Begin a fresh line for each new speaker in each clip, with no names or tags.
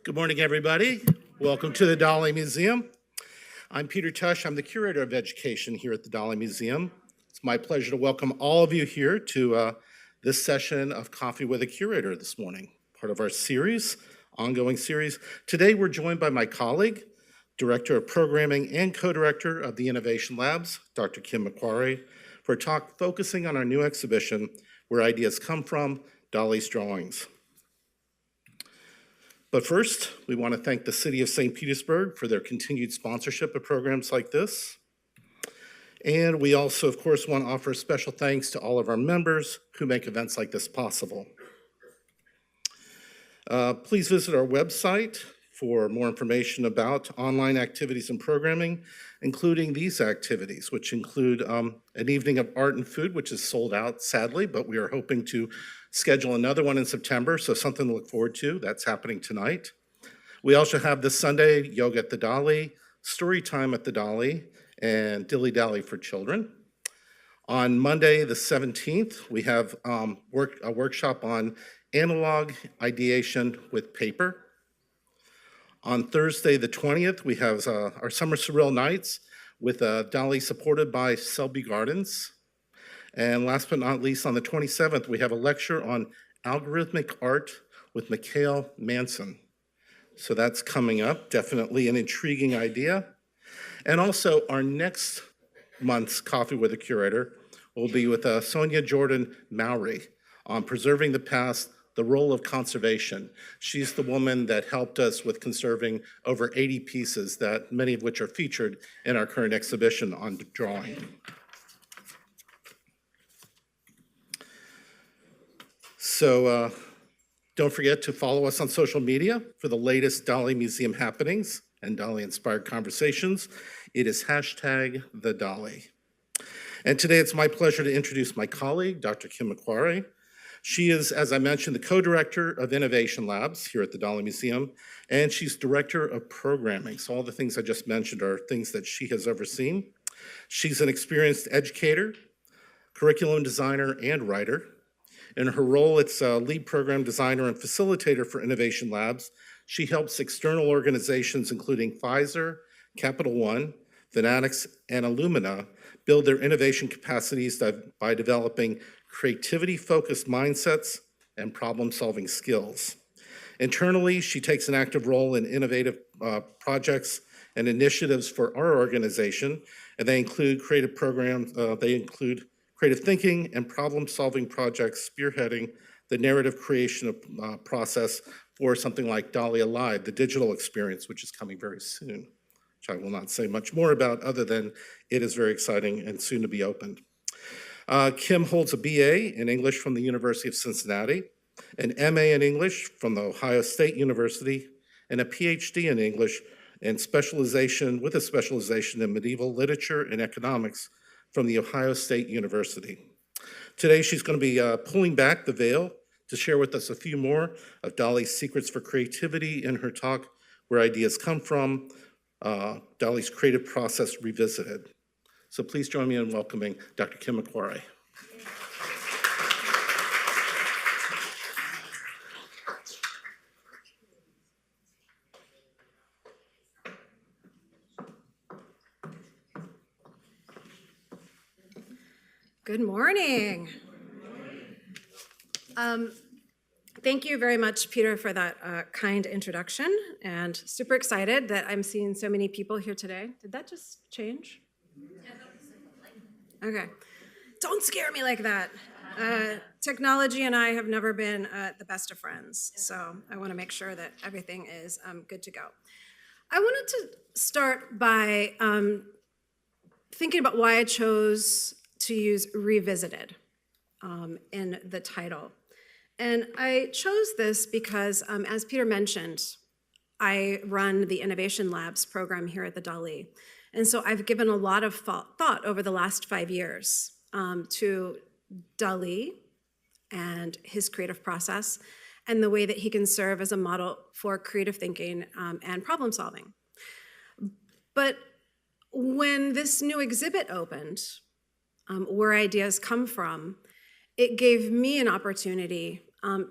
Good morning, everybody. Welcome to the Dalí Museum. I'm Peter Tush. I'm the Curator of Education here at the Dalí Museum. It's my pleasure to welcome all of you here to this session of Coffee with a Curator this morning, part of our series, ongoing series. Today, we're joined by my colleague, Director of Programming and Co-Director of the Innovation Labs, Dr. Kim Macuare, for a talk focusing on our new exhibition, Where Ideas Come From, Dalí's Drawings. But first, we want to thank the City of St. Petersburg for their continued sponsorship of programs like this. And we also, of course, want to offer special thanks to all of our members who make events like this possible. Please visit our website for more information about online activities and programming, including these activities, which include an evening of art and food, which is sold out, sadly, but we are hoping to schedule another one in September, so something to look forward to. That's happening tonight. We also have this Sunday, yoga at the Dalí, story time at the Dalí, and Dilly Dally for children. On Monday, the 17th, we have a workshop on analog ideation with paper. On Thursday, the 20th, we have our Summer Surreal Nights with Dalí supported by Selby Gardens. And last but not least, on the 27th, we have a lecture on algorithmic art with Mikhail Manson. So that's coming up, definitely an intriguing idea. And also our next month's Coffee with a Curator will be with Sonia Jordan Mowry on preserving the past, the role of conservation. She's the woman that helped us with conserving over 80 pieces, that many of which are featured in our current exhibition on drawing. So don't forget to follow us on social media for the latest Dalí Museum happenings and Dalí-inspired conversations. It is #TheDalí. And today it's my pleasure to introduce my colleague, Dr. Kim Macuare. She is, as I mentioned, the co-director of Innovation Labs here at the Dalí Museum, and she's director of programming. So all the things I just mentioned are things that she has overseen. She's an experienced educator, curriculum designer, and writer. In her role, it's a lead program designer and facilitator for Innovation Labs. She helps external organizations, including Pfizer, Capital One, Fanatics, and Illumina, build their innovation capacities by developing creativity-focused mindsets and problem-solving skills. Internally, she takes an active role in innovative projects and initiatives for our organization, and they include creative programs, creative thinking and problem-solving projects spearheading the narrative creation process for something like Dalí Alive, the digital experience, which is coming very soon, which I will not say much more about other than it is very exciting and soon to be opened. Kim holds a BA in English from the University of Cincinnati, an MA in English from the Ohio State University, and a PhD in English and with a specialization in medieval literature and economics from the Ohio State University. Today, she's going to be pulling back the veil to share with us a few more of Dalí's secrets for creativity in her talk, Where Ideas Come From, Dalí's Creative Process Revisited. So please join me in welcoming Dr. Kim Macuare.
Good morning. Thank you very much, Peter, for that kind introduction, and super excited that I'm seeing so many people here today. Did that just change? Okay. Don't scare me like that. Technology and I have never been the best of friends, so I want to make sure that everything is good to go. I wanted to start by thinking about why I chose to use revisited in the title. And I chose this because, as Peter mentioned, I run the Innovation Labs program here at the Dalí. And so I've given a lot of thought over the last 5 years to Dalí and his creative process and the way that he can serve as a model for creative thinking and problem solving. But when this new exhibit opened, Where Ideas Come From, it gave me an opportunity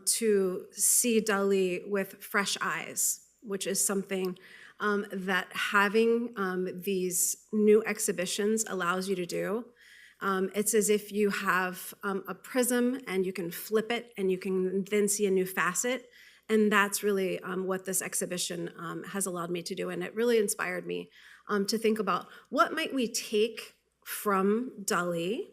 to see Dalí with fresh eyes, which is something that having these new exhibitions allows you to do. It's as if you have a prism and you can flip it and you can then see a new facet. And that's really what this exhibition has allowed me to do. And it really inspired me to think about what might we take from Dalí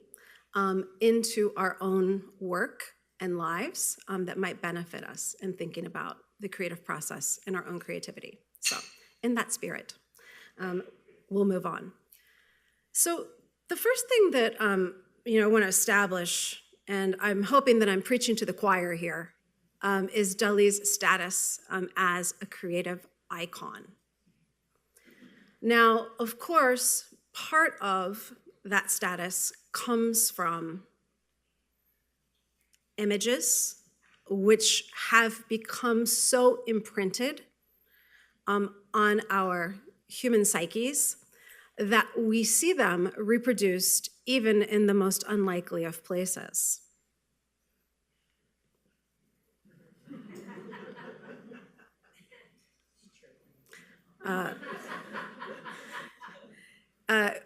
into our own work and lives that might benefit us in thinking about the creative process and our own creativity. So in that spirit, we'll move on. So the first thing that I want to establish, and I'm hoping that I'm preaching to the choir here, is Dalí's status as a creative icon. Now, of course, part of that status comes from images which have become so imprinted on our human psyches that we see them reproduced even in the most unlikely of places.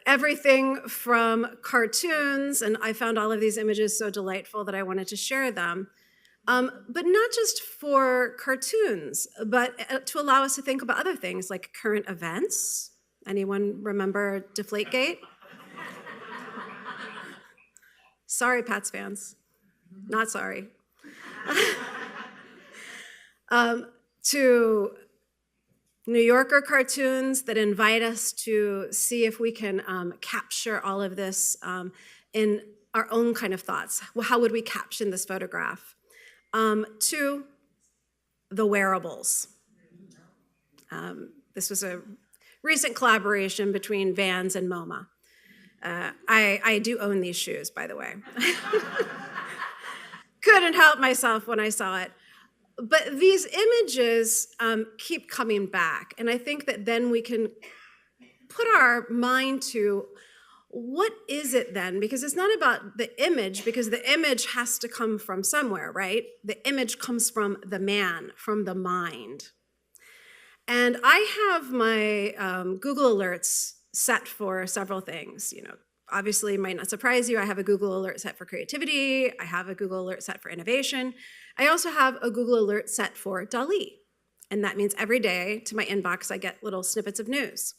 Everything from cartoons, and I found all of these images so delightful that I wanted to share them, but not just for cartoons, but to allow us to think about other things like current events. Anyone remember Deflategate? Sorry, Pats fans. Not sorry. To New Yorker cartoons that invite us to see if we can capture all of this in our own kind of thoughts. Well, how would we caption this photograph? To the wearables. This was a recent collaboration between Vans and MoMA. I do own these shoes, by the way. Couldn't help myself when I saw it. But these images keep coming back. And I think that then we can put our mind to what is it then? Because it's not about the image, because the image has to come from somewhere, right? The image comes from the man, from the mind. And I have my Google Alerts set for several things. Obviously, it might not surprise you. I have a Google Alert set for creativity. I have a Google Alert set for innovation. I also have a Google Alert set for Dalí. And that means every day to my inbox, I get little snippets of news.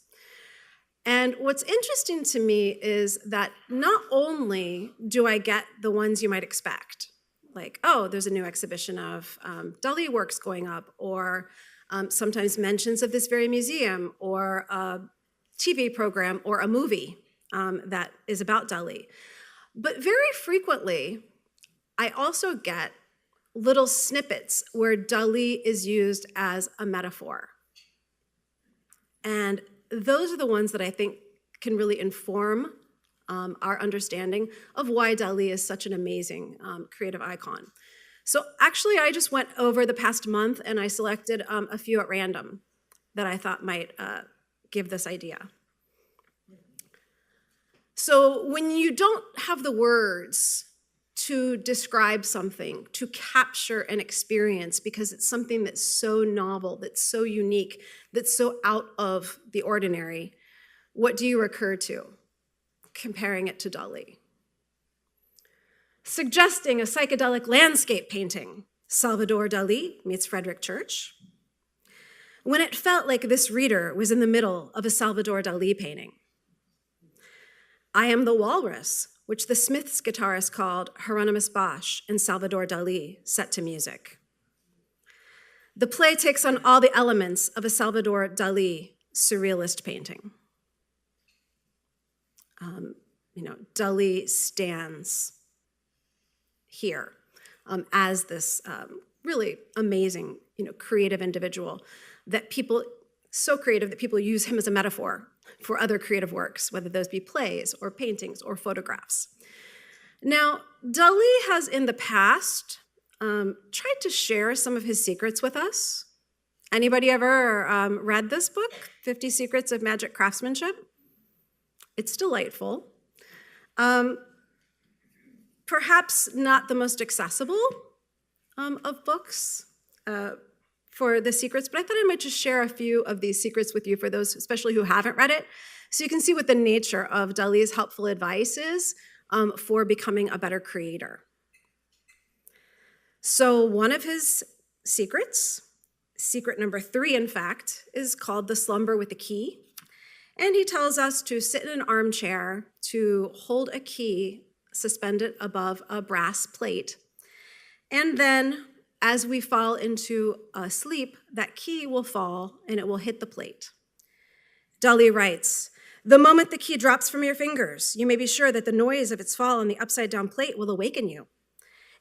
And what's interesting to me is that not only do I get the ones you might expect, like, oh, there's a new exhibition of Dalí works going up, or sometimes mentions of this very museum, or a TV program, or a movie that is about Dalí. But very frequently, I also get little snippets where Dalí is used as a metaphor. And those are the ones that I think can really inform our understanding of why Dalí is such an amazing creative icon. So actually, I just went over the past month and I selected a few at random that I thought might give this idea. So when you don't have the words to describe something, to capture an experience, because it's something that's so novel, that's so unique, that's so out of the ordinary, what do you recur to? Comparing it to Dalí. Suggesting a psychedelic landscape painting, Salvador Dalí meets Frederick Church. When it felt like this reader was in the middle of a Salvador Dalí painting. I Am the Walrus, which the Smiths guitarist called Hieronymus Bosch and Salvador Dalí, set to music. The play takes on all the elements of a Salvador Dalí surrealist painting. Dalí stands here as this really amazing, creative individual that people, so creative that people use him as a metaphor for other creative works, whether those be plays or paintings or photographs. Now, Dalí has in the past tried to share some of his secrets with us. Anybody ever read this book, 50 Secrets of Magic Craftsmanship? It's delightful. Perhaps not the most accessible of books for the secrets, but I thought I might just share a few of these secrets with you for those especially who haven't read it, so you can see what the nature of Dalí's helpful advice is for becoming a better creator. So one of his secrets, secret number 3, in fact, is called the slumber with the key. And he tells us to sit in an armchair, to hold a key suspended above a brass plate. And then as we fall into a sleep, that key will fall and it will hit the plate. Dalí writes, "The moment the key drops from your fingers, you may be sure that the noise of its fall on the upside-down plate will awaken you.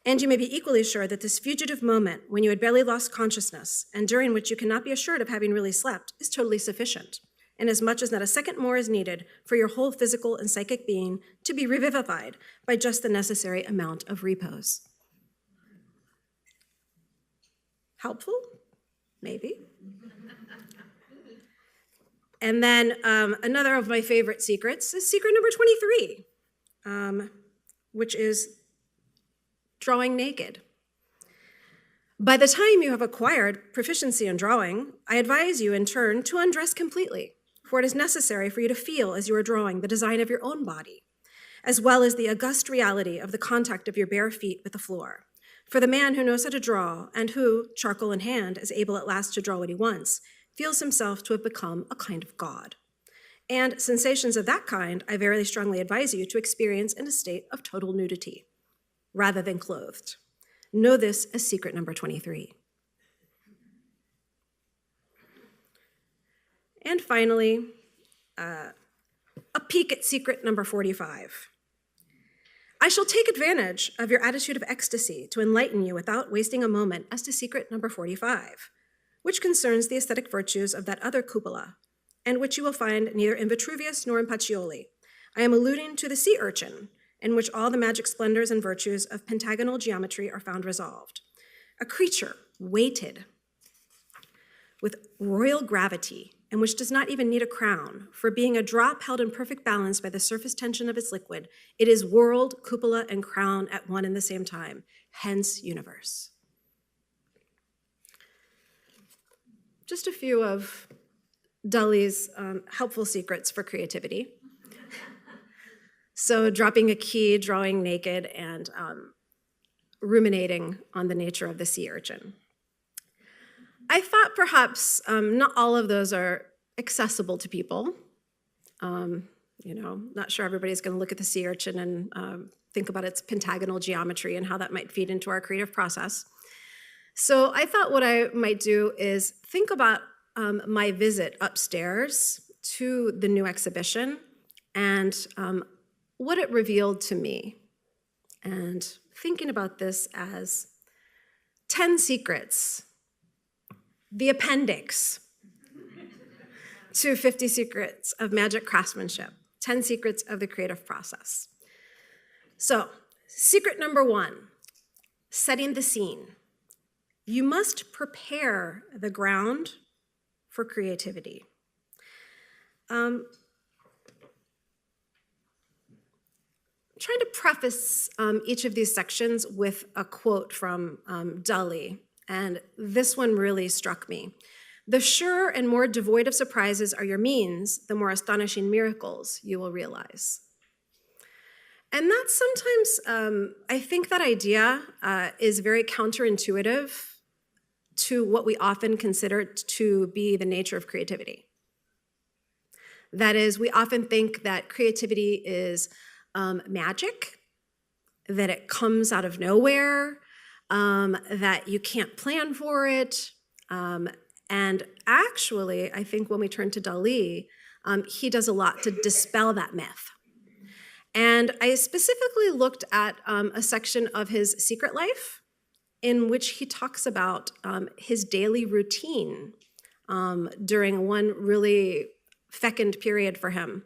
And you may be equally sure that this fugitive moment, when you had barely lost consciousness, and during which you cannot be assured of having really slept, is totally sufficient, inasmuch as not a second more is needed for your whole physical and psychic being to be revivified by just the necessary amount of repose." Helpful? Maybe. And then another of my favorite secrets is secret number 23, which is drawing naked. By the time you have acquired proficiency in drawing, I advise you in turn to undress completely, for it is necessary for you to feel as you are drawing the design of your own body, as well as the august reality of the contact of your bare feet with the floor. For the man who knows how to draw, and who, charcoal in hand, is able at last to draw what he wants, feels himself to have become a kind of god. And sensations of that kind, I very strongly advise you to experience in a state of total nudity, rather than clothed. Know this as secret number 23. And finally, a peek at secret number 45. I shall take advantage of your attitude of ecstasy to enlighten you without wasting a moment as to secret number 45, which concerns the aesthetic virtues of that other cupola, and which you will find neither in Vitruvius nor in Pacioli. I am alluding to the sea urchin, in which all the magic splendors and virtues of pentagonal geometry are found resolved. A creature weighted with royal gravity, and which does not even need a crown, for being a drop held in perfect balance by the surface tension of its liquid, it is world, cupola, and crown at one and the same time, hence universe. Just a few of Dalí's helpful secrets for creativity. So dropping a key, drawing naked, and ruminating on the nature of the sea urchin. I thought perhaps not all of those are accessible to people. Not sure everybody's going to look at the sea urchin and think about its pentagonal geometry and how that might feed into our creative process. So I thought what I might do is think about my visit upstairs to the new exhibition and what it revealed to me. And thinking about this as 10 secrets, the appendix to 50 secrets of magic craftsmanship, 10 secrets of the creative process. So, secret number 1, setting the scene. You must prepare the ground for creativity. I'm trying to preface each of these sections with a quote from Dalí, and this one really struck me. The surer and more devoid of surprises are your means, the more astonishing miracles you will realize. And that's sometimes, I think that idea is very counterintuitive to what we often consider to be the nature of creativity. That is, we often think that creativity is magic, that it comes out of nowhere, that you can't plan for it. And actually, I think when we turn to Dalí, he does a lot to dispel that myth. And I specifically looked at a section of his Secret Life in which he talks about his daily routine during one really fecund period for him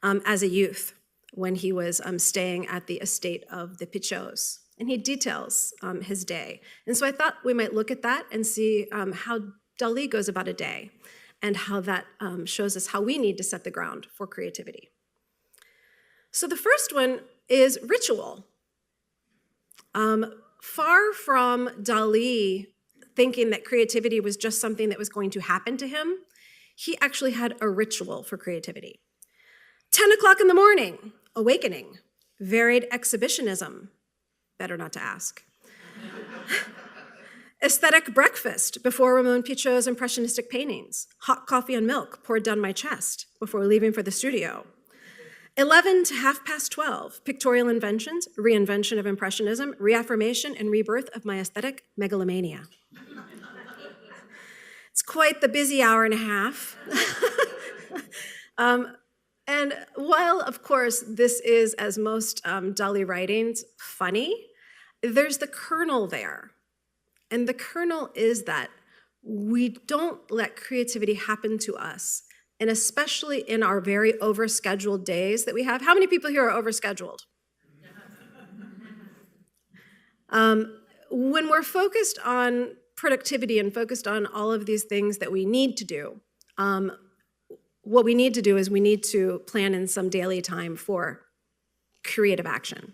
as a youth when he was staying at the estate of the Pichots. And he details his day. And so I thought we might look at that and see how Dalí goes about a day and how that shows us how we need to set the ground for creativity. So the first one is ritual. Far from Dalí thinking that creativity was just something that was going to happen to him, he actually had a ritual for creativity. 10 o'clock in the morning, awakening, varied exhibitionism, better not to ask. Aesthetic breakfast before Ramon Pichot's impressionistic paintings, hot coffee and milk poured down my chest before leaving for the studio. 11 to 12:30, pictorial inventions, reinvention of impressionism, reaffirmation and rebirth of my aesthetic megalomania. It's quite the busy hour and a half. And while, of course, this is, as most Dalí writings, funny, there's the kernel there. And the kernel is that we don't let creativity happen to us, and especially in our very overscheduled days that we have. How many people here are overscheduled? When we're focused on productivity and focused on all of these things that we need to do, what we need to do is we need to plan in some daily time for creative action.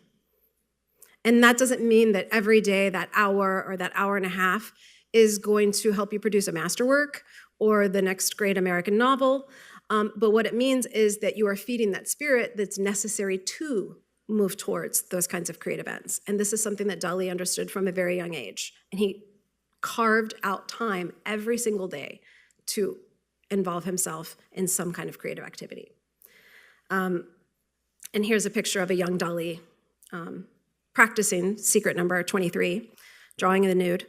And that doesn't mean that every day, that hour or that hour and a half is going to help you produce a masterwork or the next great American novel. But what it means is that you are feeding that spirit that's necessary to move towards those kinds of creative ends. And this is something that Dalí understood from a very young age. And he carved out time every single day to involve himself in some kind of creative activity. And here's a picture of a young Dalí practicing secret number 23, drawing in the nude,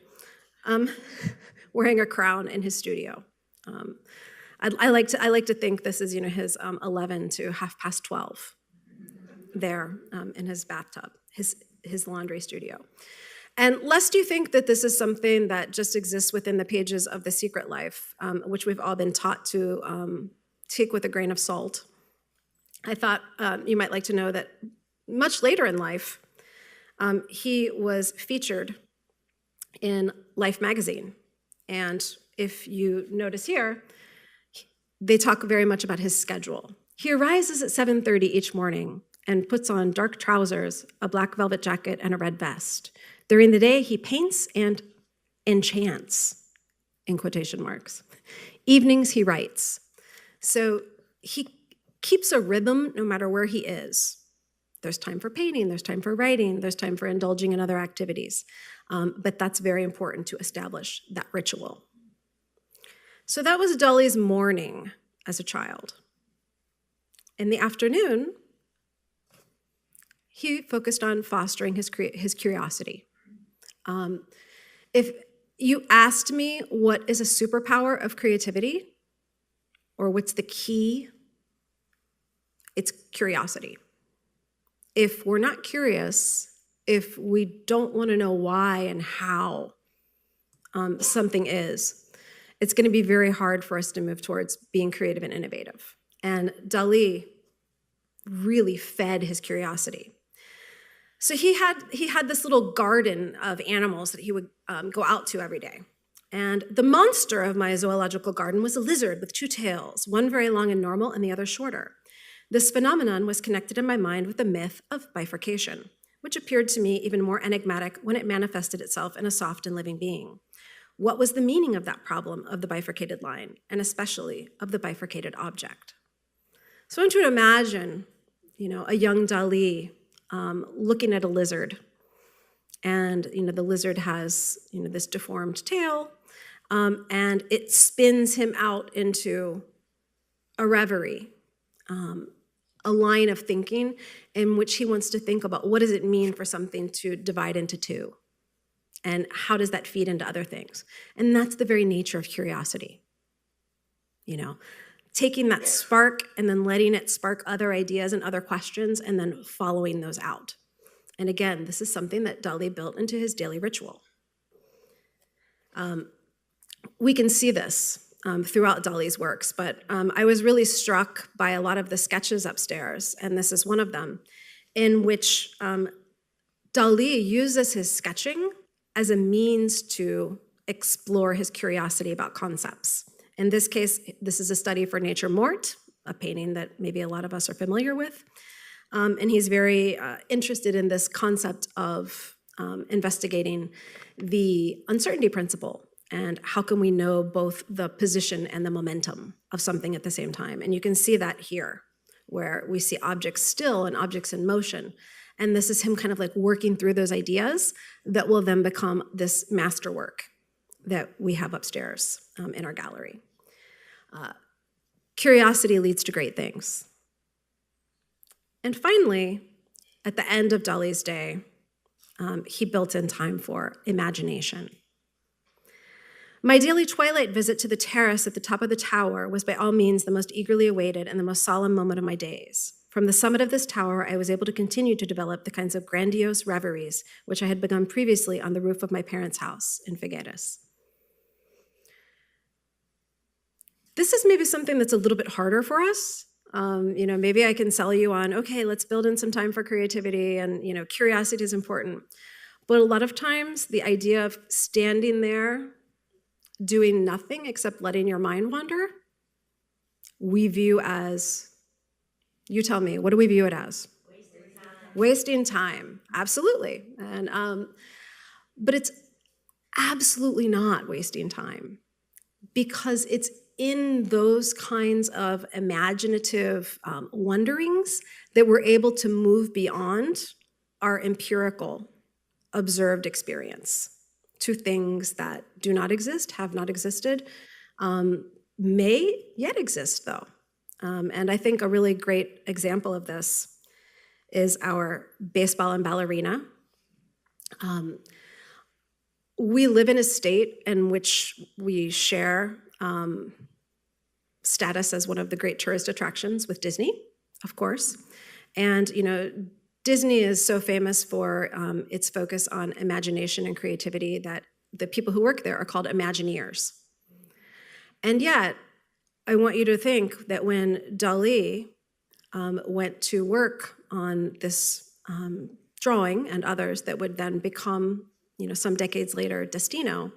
wearing a crown in his studio. I like to think this is his 11 to 12:30 there in his bathtub, his laundry studio. And lest you think that this is something that just exists within the pages of The Secret Life, which we've all been taught to take with a grain of salt, I thought you might like to know that much later in life, he was featured in Life magazine. And if you notice here, they talk very much about his schedule. He arises at 7:30 each morning and puts on dark trousers, a black velvet jacket, and a red vest. During the day, he paints and enchants, in quotation marks. Evenings, he writes. So he keeps a rhythm no matter where he is. There's time for painting, there's time for writing, there's time for indulging in other activities. But that's very important to establish that ritual. So that was Dalí's morning as a child. In the afternoon, he focused on fostering his curiosity. If you asked me what is a superpower of creativity, or what's the key, it's curiosity. If we're not curious, if we don't want to know why and how something is, it's going to be very hard for us to move towards being creative and innovative. And Dalí really fed his curiosity. So he had this little garden of animals that he would go out to every day. And the monster of my zoological garden was a lizard with two tails, one very long and normal and the other shorter. This phenomenon was connected in my mind with the myth of bifurcation, which appeared to me even more enigmatic when it manifested itself in a soft and living being. What was the meaning of that problem of the bifurcated line, and especially of the bifurcated object? So I want you to imagine, a young Dalí looking at a lizard, and the lizard has this deformed tail, and it spins him out into a reverie, a line of thinking in which he wants to think about what does it mean for something to divide into two, and how does that feed into other things? And that's the very nature of curiosity. Taking that spark and then letting it spark other ideas and other questions and then following those out. And again, this is something that Dalí built into his daily ritual. We can see this throughout Dalí's works, but I was really struck by a lot of the sketches upstairs, and this is one of them, in which Dalí uses his sketching as a means to explore his curiosity about concepts. In this case, this is a study for Nature Morte, a painting that maybe a lot of us are familiar with. And he's very interested in this concept of investigating the uncertainty principle And how can we know both the position and the momentum of something at the same time? And you can see that here, where we see objects still and objects in motion. And this is him kind of like working through those ideas that will then become this masterwork that we have upstairs in our gallery. Curiosity leads to great things. And finally, at the end of Dalí's day, he built in time for imagination. My daily twilight visit to the terrace at the top of the tower was by all means the most eagerly awaited and the most solemn moment of my days. From the summit of this tower, I was able to continue to develop the kinds of grandiose reveries which I had begun previously on the roof of my parents' house in Figueres. This is maybe something that's a little bit harder for us. Maybe I can sell you on, okay, let's build in some time for creativity, and curiosity is important. But a lot of times, the idea of standing there doing nothing except letting your mind wander, we view as, you tell me, what do we view it as? Wasting time, absolutely. But it's absolutely not wasting time, because it's in those kinds of imaginative wonderings that we're able to move beyond our empirical observed experience to things that do not exist, have not existed, may yet exist though. And I think a really great example of this is our baseball and ballerina. We live in a state in which we share status as one of the great tourist attractions with Disney, of course. And, Disney is so famous for its focus on imagination and creativity that the people who work there are called Imagineers. And yet, I want you to think that when Dalí went to work on this drawing and others that would then become, some decades later, Destino,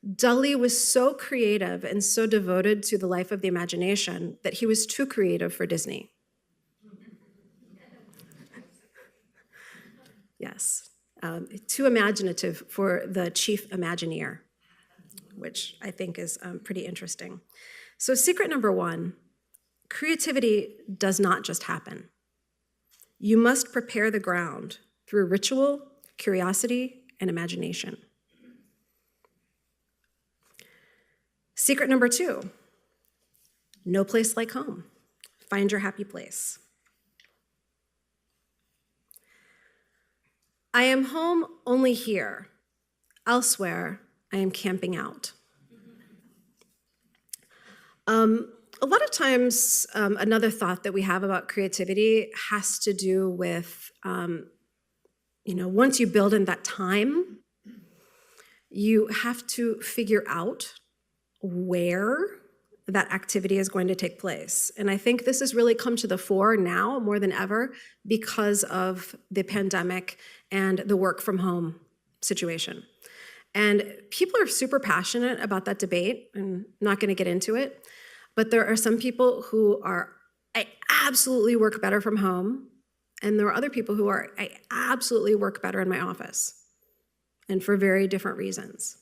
Dalí was so creative and so devoted to the life of the imagination that he was too creative for Disney. Yes, too imaginative for the chief Imagineer, which I think is pretty interesting. So secret number one, creativity does not just happen. You must prepare the ground through ritual, curiosity, and imagination. Secret number two, no place like home. Find your happy place. I am home only here. Elsewhere, I am camping out. A lot of times, another thought that we have about creativity has to do with, once you build in that time, you have to figure out where that activity is going to take place. And I think this has really come to the fore now more than ever because of the pandemic and the work from home situation. And people are super passionate about that debate. I'm not going to get into it, but there are some people who I absolutely work better from home, and there are other people who I absolutely work better in my office, and for very different reasons.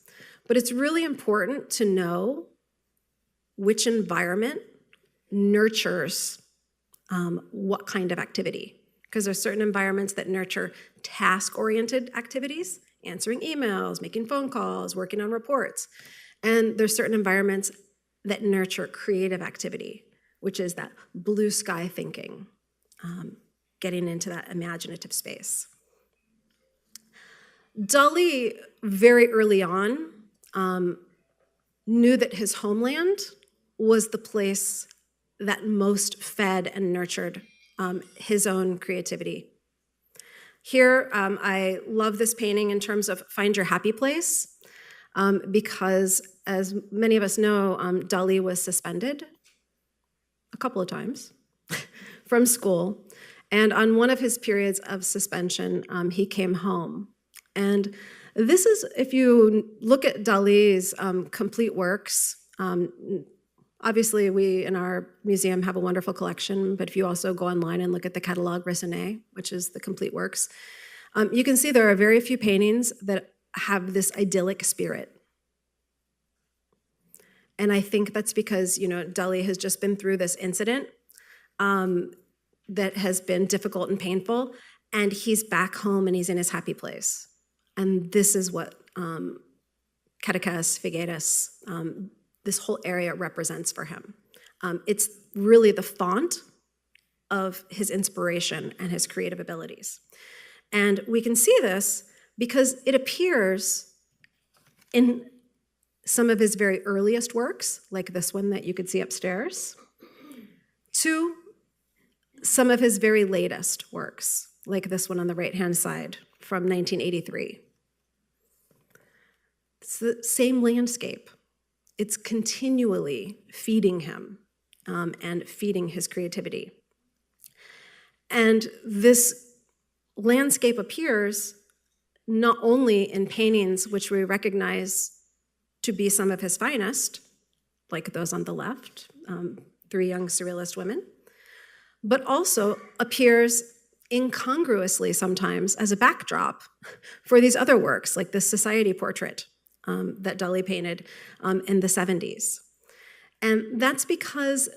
But it's really important to know which environment nurtures what kind of activity. Because there's certain environments that nurture task-oriented activities, answering emails, making phone calls, working on reports. And there's certain environments that nurture creative activity, which is that blue sky thinking, getting into that imaginative space. Dalí, very early on, knew that his homeland was the place that most fed and nurtured his own creativity. Here, I love this painting in terms of find your happy place, because as many of us know, Dalí was suspended a couple of times from school. And on one of his periods of suspension, he came home. And this is, if you look at Dalí's complete works, obviously we in our museum have a wonderful collection, but if you also go online and look at the Catalogue Raisonné, which is the complete works, you can see there are very few paintings that have this idyllic spirit. And I think that's because, Dalí has just been through this incident that has been difficult and painful, and he's back home and he's in his happy place. And this is what Caracas, Figueres, this whole area represents for him. It's really the font of his inspiration and his creative abilities. And we can see this because it appears in some of his very earliest works, like this one that you could see upstairs, to some of his very latest works, like this one on the right-hand side from 1983. It's the same landscape. It's continually feeding him and feeding his creativity. And this landscape appears not only in paintings which we recognize to be some of his finest, like those on the left, 3 young surrealist women, but also appears incongruously sometimes as a backdrop for these other works, like this society portrait that Dalí painted in the 70s. And that's because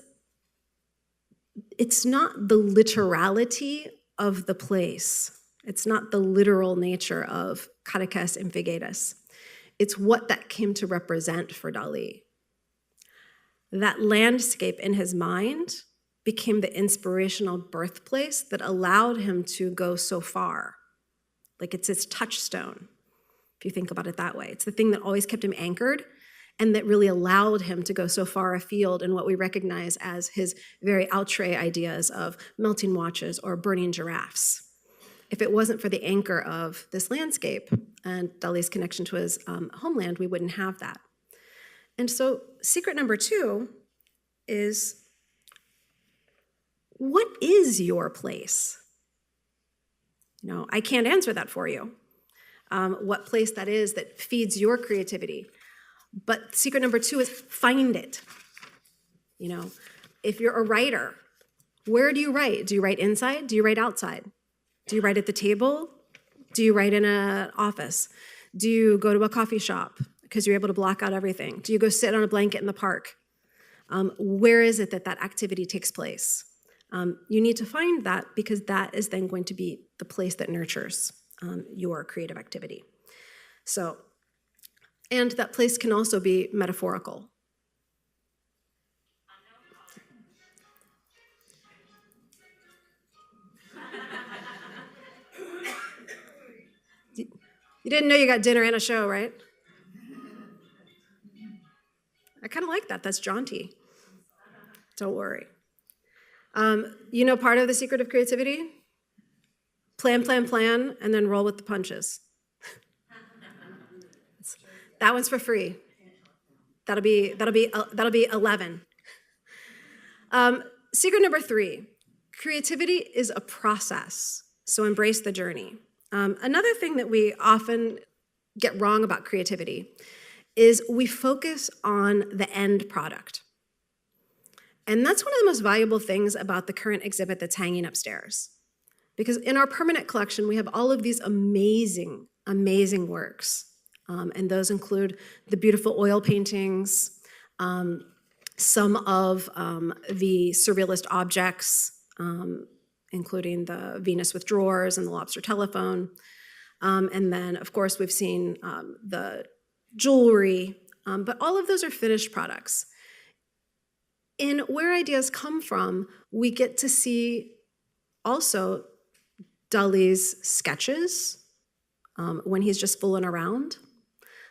it's not the literality of the place. It's not the literal nature of Caracas and Figueres. It's what that came to represent for Dalí. That landscape in his mind became the inspirational birthplace that allowed him to go so far. Like it's his touchstone, if you think about it that way. It's the thing that always kept him anchored and that really allowed him to go so far afield in what we recognize as his very outre ideas of melting watches or burning giraffes. If it wasn't for the anchor of this landscape and Dalí's connection to his homeland, we wouldn't have that. And so secret number 2 is, what is your place? I can't answer that for you, what place that is that feeds your creativity. But secret number 2 is find it. If you're a writer, where do you write? Do you write inside? Do you write outside? Do you write at the table? Do you write in an office? Do you go to a coffee shop because you're able to block out everything? Do you go sit on a blanket in the park? Where is it that activity takes place? You need to find that because that is then going to be the place that nurtures your creative activity. And that place can also be metaphorical. You didn't know you got dinner and a show, right? I kind of like that. That's jaunty. Don't worry. Part of the secret of creativity? Plan, and then roll with the punches. That one's for free. That'll be 11. Secret number 3, creativity is a process, so embrace the journey. Another thing that we often get wrong about creativity is we focus on the end product. And that's one of the most valuable things about the current exhibit that's hanging upstairs. Because in our permanent collection, we have all of these amazing, amazing works. And those include the beautiful oil paintings, some of the surrealist objects, including the Venus with drawers and the lobster telephone. And then, of course, we've seen the jewelry, but all of those are finished products. In Where Ideas Come From, we get to see also Dalí's sketches when he's just fooling around.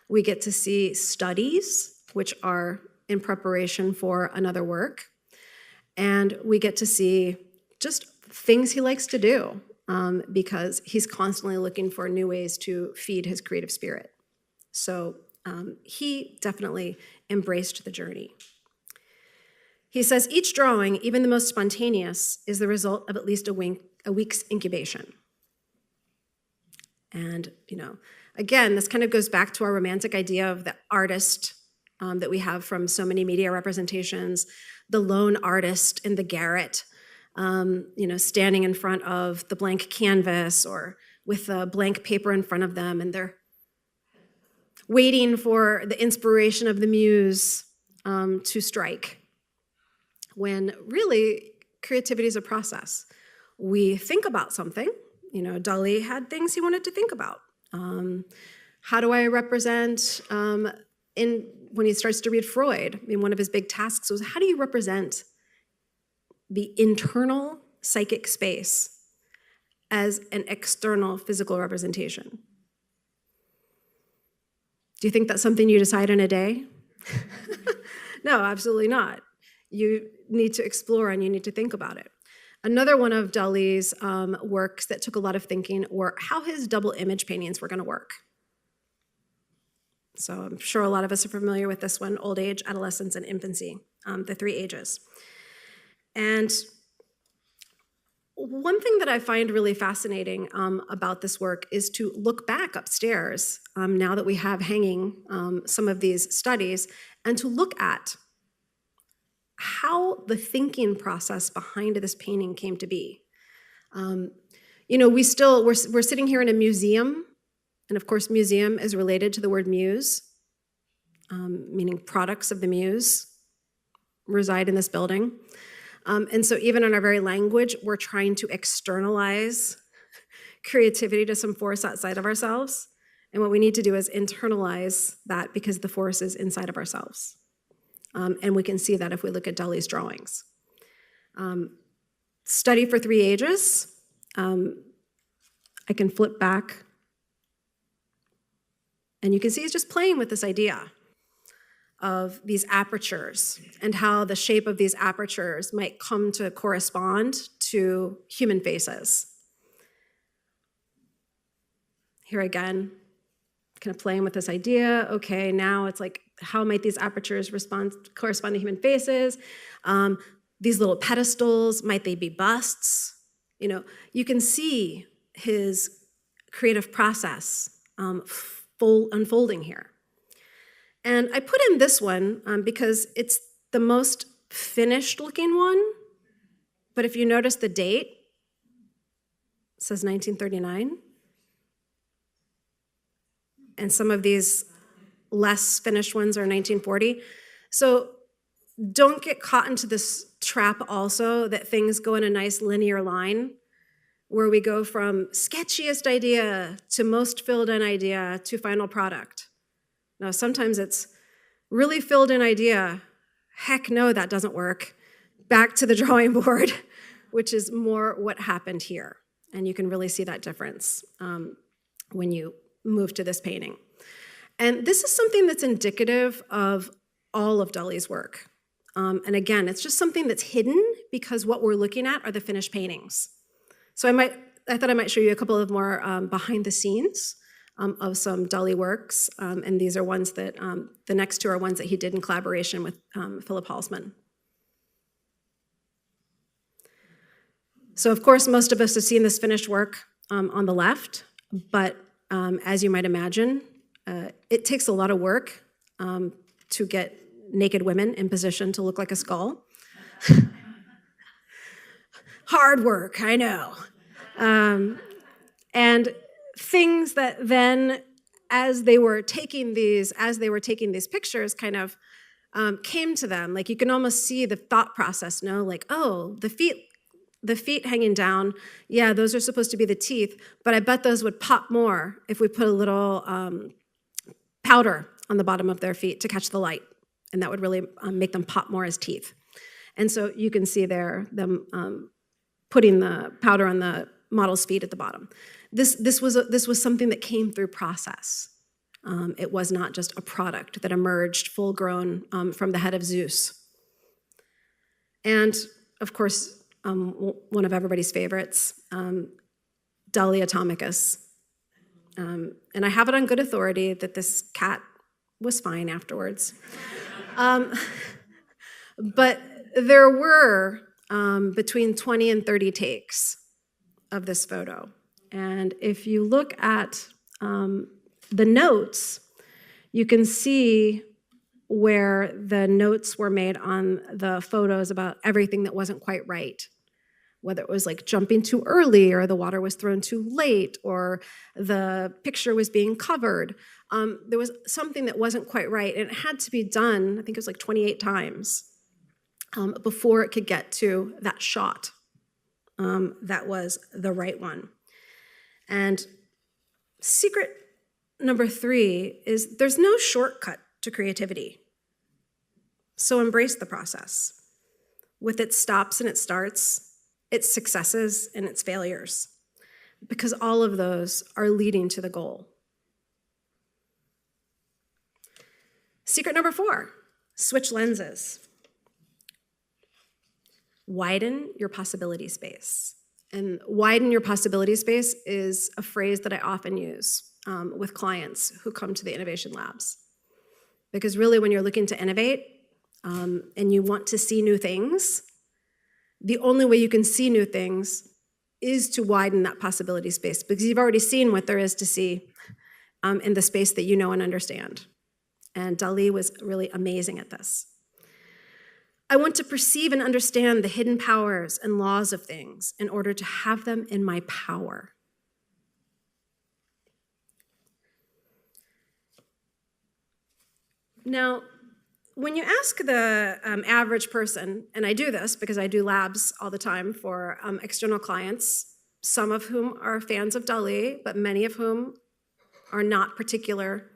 We get to see studies, which are in preparation for another work. And we get to see just things he likes to do because he's constantly looking for new ways to feed his creative spirit. So he definitely embraced the journey. He says, each drawing, even the most spontaneous, is the result of at least a week's incubation. And, again, this kind of goes back to our romantic idea of the artist that we have from so many media representations, the lone artist in the garret, standing in front of the blank canvas or with a blank paper in front of them, and they're waiting for the inspiration of the muse to strike, when really creativity is a process. We think about something. Dalí had things he wanted to think about. How do I represent, when he starts to read Freud, one of his big tasks was, how do you represent the internal psychic space as an external physical representation? Do you think that's something you decide in a day? No, absolutely not. You need to explore and you need to think about it. Another one of Dalí's works that took a lot of thinking were how his double image paintings were going to work. So I'm sure a lot of us are familiar with this one: old age, adolescence, and infancy, the 3 ages. And one thing that I find really fascinating about this work is to look back upstairs, now that we have hanging some of these studies, and to look at how the thinking process behind this painting came to be. We're sitting here in a museum, and of course museum is related to the word muse, meaning products of the muse reside in this building. And so even in our very language, we're trying to externalize creativity to some force outside of ourselves. And what we need to do is internalize that, because the force is inside of ourselves. And we can see that if we look at Dalí's drawings. Study for 3 ages. I can flip back. And you can see he's just playing with this idea of these apertures and how the shape of these apertures might come to correspond to human faces. Here again, kind of playing with this idea. Okay, now it's like, how might these apertures correspond to human faces? These little pedestals, might they be busts? You can see his creative process unfolding here. And I put in this one because it's the most finished looking one. But if you notice the date, it says 1939. And some of these less finished ones are 1940. So don't get caught into this trap also that things go in a nice linear line where we go from sketchiest idea to most filled in idea to final product. Now, sometimes it's really filled in idea. Heck no, that doesn't work. Back to the drawing board, which is more what happened here. And you can really see that difference when you move to this painting. And this is something that's indicative of all of Dalí's work. And again, it's just something that's hidden because what we're looking at are the finished paintings. So I thought I might show you a couple of more behind the scenes of some Dalí works. And these are ones that, the next 2 are ones that he did in collaboration with Philip Halsman. So of course, most of us have seen this finished work on the left, but as you might imagine, it takes a lot of work to get naked women in position to look like a skull. Hard work, I know. And things that then, as they were taking these pictures, kind of came to them. Like you can almost see the thought process, like, oh, the feet hanging down, yeah, those are supposed to be the teeth, but I bet those would pop more if we put a little powder on the bottom of their feet to catch the light, and that would really make them pop more as teeth. And so you can see there them putting the powder on the model's feet at the bottom. This was something that came through process. It was not just a product that emerged full grown from the head of Zeus. And of course, one of everybody's favorites, Dalí Atomicus. And I have it on good authority that this cat was fine afterwards. But there were between 20 and 30 takes of this photo. And if you look at the notes, you can see where the notes were made on the photos about everything that wasn't quite right. whether it was like jumping too early or the water was thrown too late or the picture was being covered. There was something that wasn't quite right, and it had to be done, I think it was like 28 times before it could get to that shot that was the right one. And secret number 3 is there's no shortcut to creativity. So embrace the process with its stops and its starts, its successes and its failures, because all of those are leading to the goal. Secret number 4, switch lenses. Widen your possibility space. And widen your possibility space is a phrase that I often use with clients who come to the innovation labs. Because really, when you're looking to innovate and you want to see new things, the only way you can see new things is to widen that possibility space, because you've already seen what there is to see in the space that you know and understand. And Dalí was really amazing at this. I want to perceive and understand the hidden powers and laws of things in order to have them in my power. Now, when you ask the average person, and I do this because I do labs all the time for external clients, some of whom are fans of Dalí, but many of whom are not particular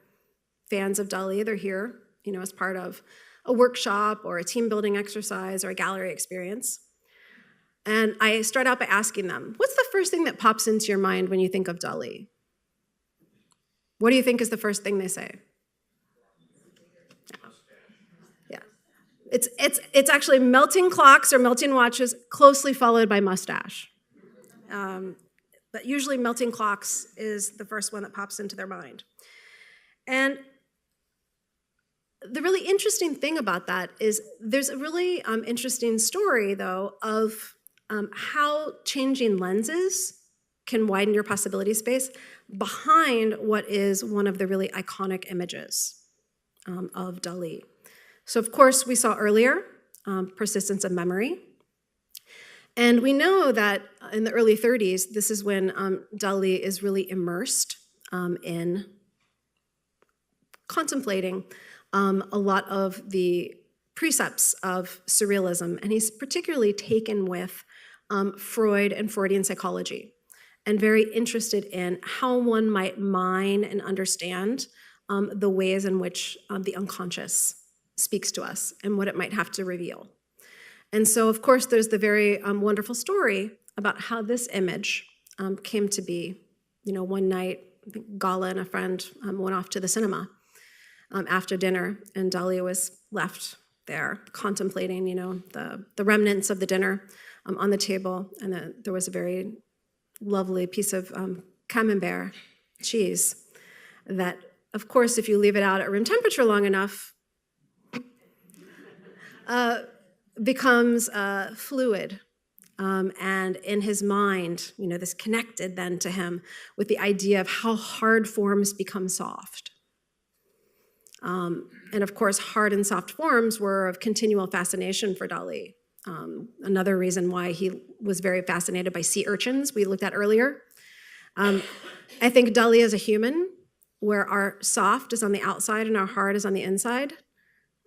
fans of Dalí. They're here, as part of a workshop or a team building exercise or a gallery experience. And I start out by asking them, what's the first thing that pops into your mind when you think of Dalí? What do you think is the first thing they say? Yeah. It's actually melting clocks or melting watches, closely followed by mustache. But usually melting clocks is the first one that pops into their mind. And the really interesting thing about that is there's a really interesting story, though, of how changing lenses can widen your possibility space behind what is one of the really iconic images of Dalí. So, of course, we saw earlier persistence of memory. And we know that in the early 30s, this is when Dalí is really immersed in contemplating a lot of the precepts of surrealism, and he's particularly taken with Freud and Freudian psychology, and very interested in how one might mine and understand the ways in which the unconscious speaks to us and what it might have to reveal. And so, of course, there's the very wonderful story about how this image came to be. One night, I think Gala and a friend went off to the cinema after dinner, and Dalí was left there contemplating, the remnants of the dinner on the table, and there was a very lovely piece of camembert cheese that, of course, if you leave it out at room temperature long enough, becomes fluid. And in his mind, this connected then to him with the idea of how hard forms become soft. And of course, hard and soft forms were of continual fascination for Dalí. Another reason why he was very fascinated by sea urchins, we looked at earlier. I think Dalí is a human, where our soft is on the outside and our hard is on the inside,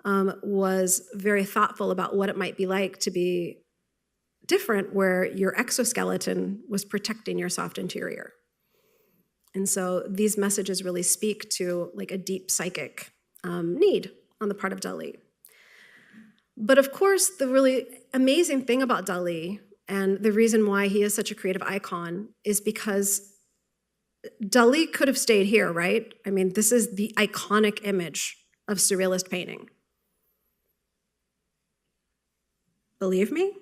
was very thoughtful about what it might be like to be different, where your exoskeleton was protecting your soft interior. And so these messages really speak to like a deep psychic need on the part of Dalí. But of course, the really amazing thing about Dalí, and the reason why he is such a creative icon, is because Dalí could have stayed here, right? I mean, this is the iconic image of surrealist painting. Believe me?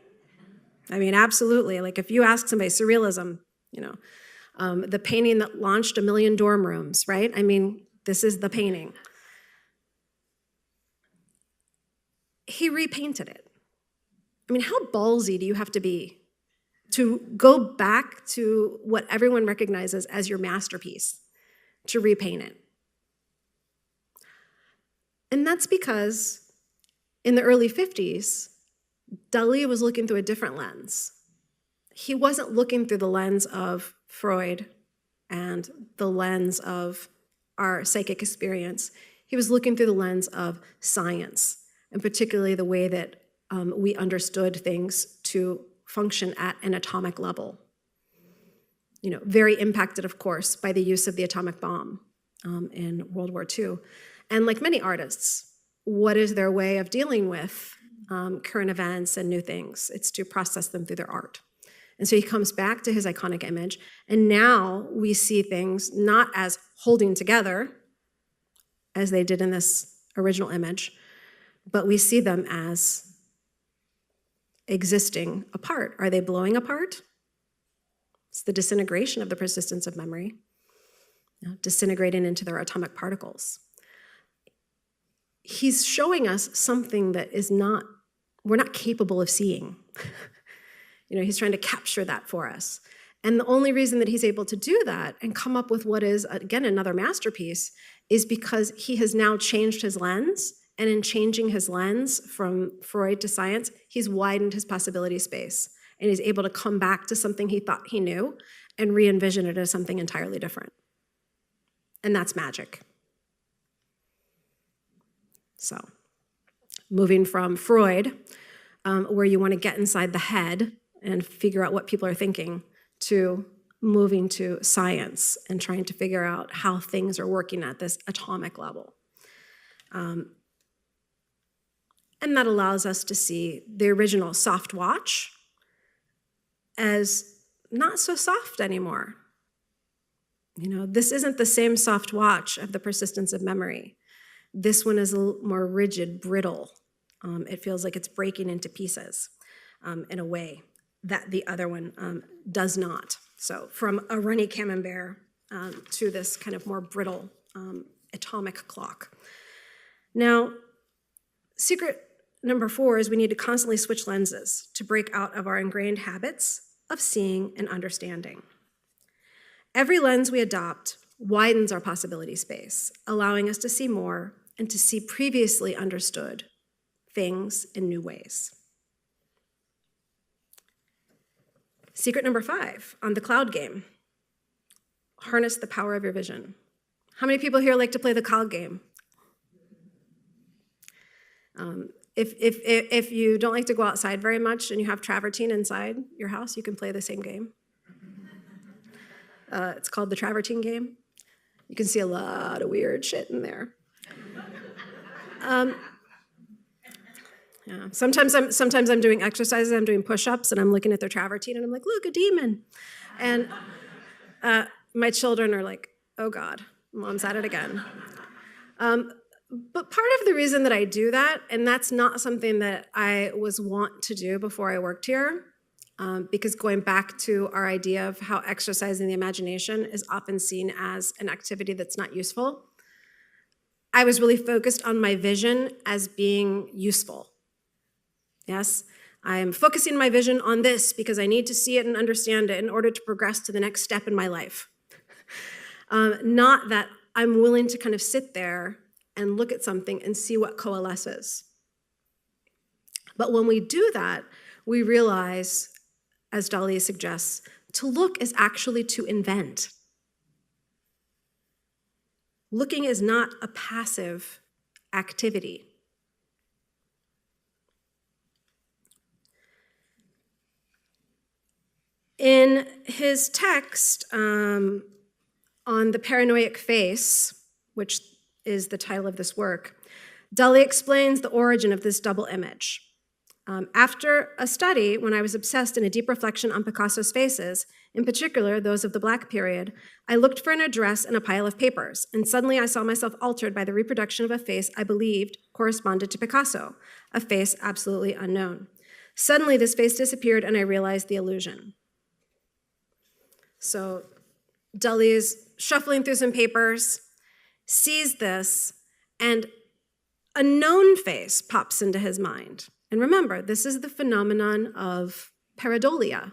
I mean, absolutely. Like if you ask somebody, surrealism, the painting that launched 1 million dorm rooms, right? I mean, this is the painting. He repainted it. I mean, how ballsy do you have to be to go back to what everyone recognizes as your masterpiece, to repaint it? And that's because in the early 50s, Dalí was looking through a different lens. he wasn't looking through the lens of Freud and the lens of our psychic experience. He was looking through the lens of science, and particularly the way that we understood things to function at an atomic level. Very impacted, of course, by the use of the atomic bomb in World War II. And like many artists, what is their way of dealing with current events and new things? It's to process them through their art. And so he comes back to his iconic image, and now we see things not as holding together, as they did in this original image, but we see them as existing apart. Are they blowing apart? It's the disintegration of the persistence of memory, disintegrating into their atomic particles. He's showing us something that we're not capable of seeing. He's trying to capture that for us. And the only reason that he's able to do that and come up with what is, again, another masterpiece is because he has now changed his lens. And in changing his lens from Freud to science, he's widened his possibility space. And he's able to come back to something he thought he knew and re-envision it as something entirely different. And that's magic. So, moving from Freud, where you want to get inside the head and figure out what people are thinking, to moving to science and trying to figure out how things are working at this atomic level. And that allows us to see the original soft watch as not so soft anymore. This isn't the same soft watch of the persistence of memory. This one is a little more rigid, brittle. It feels like it's breaking into pieces in a way that the other one does not. So from a runny camembert to this kind of more brittle atomic clock. Now, secret number 4 is we need to constantly switch lenses to break out of our ingrained habits of seeing and understanding. Every lens we adopt widens our possibility space, allowing us to see more and to see previously understood things in new ways. Secret number 5 on the cloud game: harness the power of your vision. How many people here like to play the cloud game? If you don't like to go outside very much and you have travertine inside your house, you can play the same game. It's called the travertine game. You can see a lot of weird shit in there. Yeah. Sometimes I'm doing exercises, I'm doing push-ups, and I'm looking at their travertine, and I'm like, look, a demon. And my children are like, oh God, Mom's at it again. But part of the reason that I do that, and that's not something that I was wont to do before I worked here, because going back to our idea of how exercising the imagination is often seen as an activity that's not useful, I was really focused on my vision as being useful. Yes, I'm focusing my vision on this because I need to see it and understand it in order to progress to the next step in my life. Not that I'm willing to kind of sit there and look at something and see what coalesces. But when we do that, we realize, as Dalí suggests, to look is actually to invent. Looking is not a passive activity. In his text on the paranoid face, which is the title of this work, Dalí explains the origin of this double image. After a study, when I was obsessed in a deep reflection on Picasso's faces, in particular those of the Black period, I looked for an address in a pile of papers, and suddenly I saw myself altered by the reproduction of a face I believed corresponded to Picasso, a face absolutely unknown. Suddenly this face disappeared and I realized the illusion. So Dalí is shuffling through some papers, sees this, and a known face pops into his mind. And remember, this is the phenomenon of pareidolia.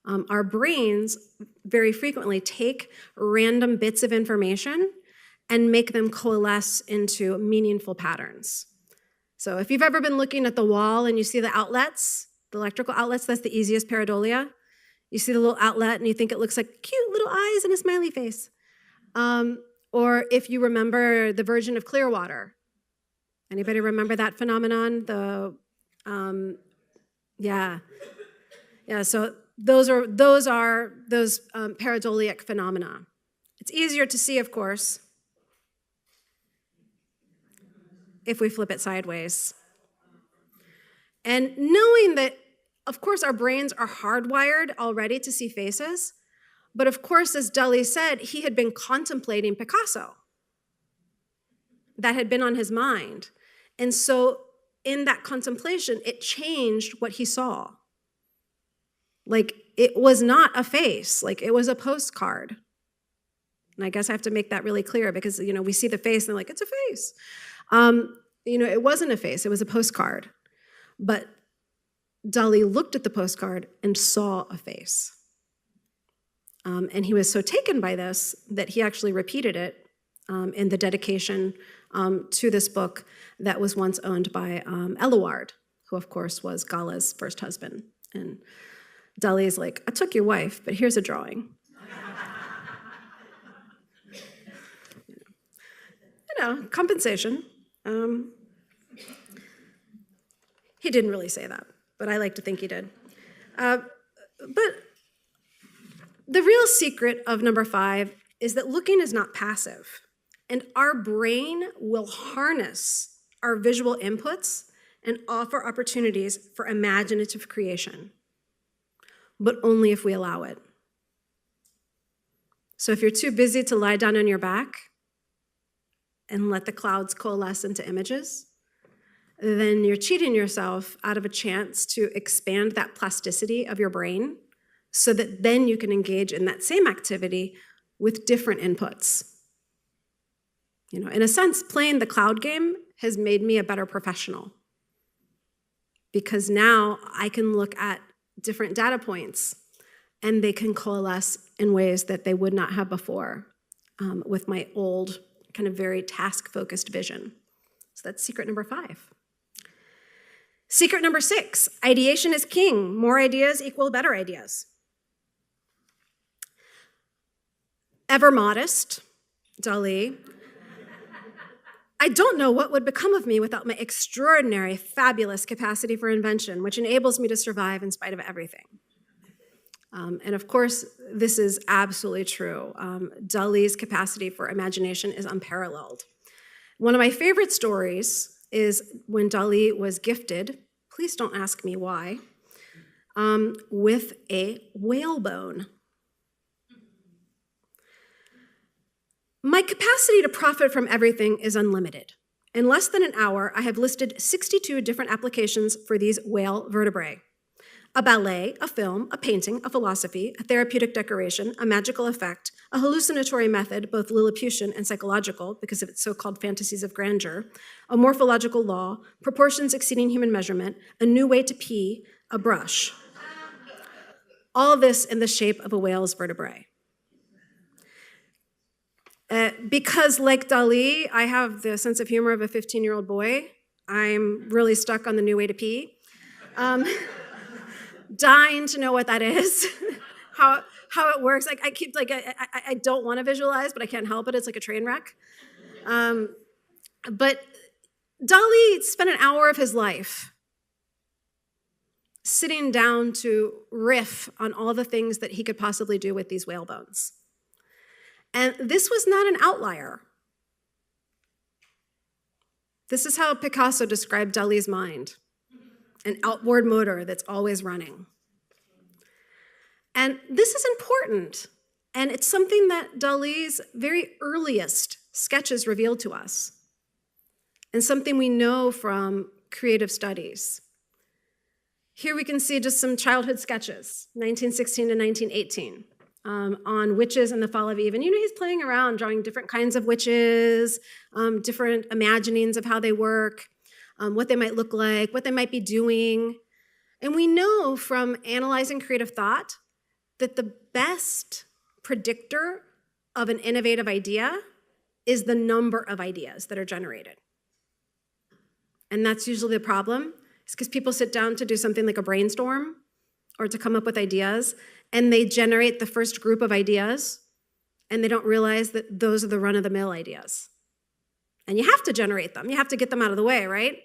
Our brains very frequently take random bits of information and make them coalesce into meaningful patterns. So if you've ever been looking at the wall and you see the outlets, the electrical outlets, that's the easiest pareidolia. You see the little outlet and you think it looks like cute little eyes and a smiley face. Or if you remember the Virgin of Clearwater. Anybody remember that phenomenon? Yeah, so those are pareidolia phenomena. It's easier to see, of course, if we flip it sideways. And knowing that, of course, our brains are hardwired already to see faces, but of course, as Dalí said, he had been contemplating Picasso. That had been on his mind. And so in that contemplation, it changed what he saw. Like, it was not a face, like it was a postcard. And I guess I have to make that really clear because, we see the face and they're like, it's a face. It wasn't a face, it was a postcard. But Dalí looked at the postcard and saw a face. And he was so taken by this that he actually repeated it in the dedication to this book that was once owned by Eluard, who of course was Gala's first husband. And Dalí's like, I took your wife, but here's a drawing. Compensation. He didn't really say that, but I like to think he did. But the real secret of number 5 is that looking is not passive, and our brain will harness our visual inputs and offer opportunities for imaginative creation, but only if we allow it. So if you're too busy to lie down on your back and let the clouds coalesce into images, then you're cheating yourself out of a chance to expand that plasticity of your brain so that then you can engage in that same activity with different inputs. In a sense, playing the cloud game has made me a better professional because now I can look at different data points and they can coalesce in ways that they would not have before with my old kind of very task-focused vision. So that's secret number 5. Secret number 6, ideation is king. More ideas equal better ideas. Ever modest, Dalí, I don't know what would become of me without my extraordinary, fabulous capacity for invention, which enables me to survive in spite of everything. And of course, this is absolutely true. Dalí's capacity for imagination is unparalleled. One of my favorite stories is when Dalí was gifted, please don't ask me why, with a whalebone. My capacity to profit from everything is unlimited. In less than an hour, I have listed 62 different applications for these whale vertebrae. A ballet, a film, a painting, a philosophy, a therapeutic decoration, a magical effect, a hallucinatory method, both Lilliputian and psychological because of its so-called fantasies of grandeur, a morphological law, proportions exceeding human measurement, a new way to pee, a brush. All this in the shape of a whale's vertebrae. Because like Dalí, I have the sense of humor of a 15-year-old boy. I'm really stuck on the new way to pee. Dying to know what that is, how it works. Like I don't want to visualize, but I can't help it. It's like a train wreck. But Dalí spent an hour of his life sitting down to riff on all the things that he could possibly do with these whale bones. And this was not an outlier. This is how Picasso described Dalí's mind. An outboard motor that's always running. And this is important, and it's something that Dalí's very earliest sketches revealed to us, and something we know from creative studies. Here we can see just some childhood sketches, 1916 to 1918, on witches and the fall of Eve. And he's playing around, drawing different kinds of witches, different imaginings of how they work, what they might look like, what they might be doing. And we know from analyzing creative thought that the best predictor of an innovative idea is the number of ideas that are generated. And that's usually the problem. It's because people sit down to do something like a brainstorm or to come up with ideas, and they generate the first group of ideas, and they don't realize that those are the run-of-the-mill ideas. And you have to generate them. You have to get them out of the way, right?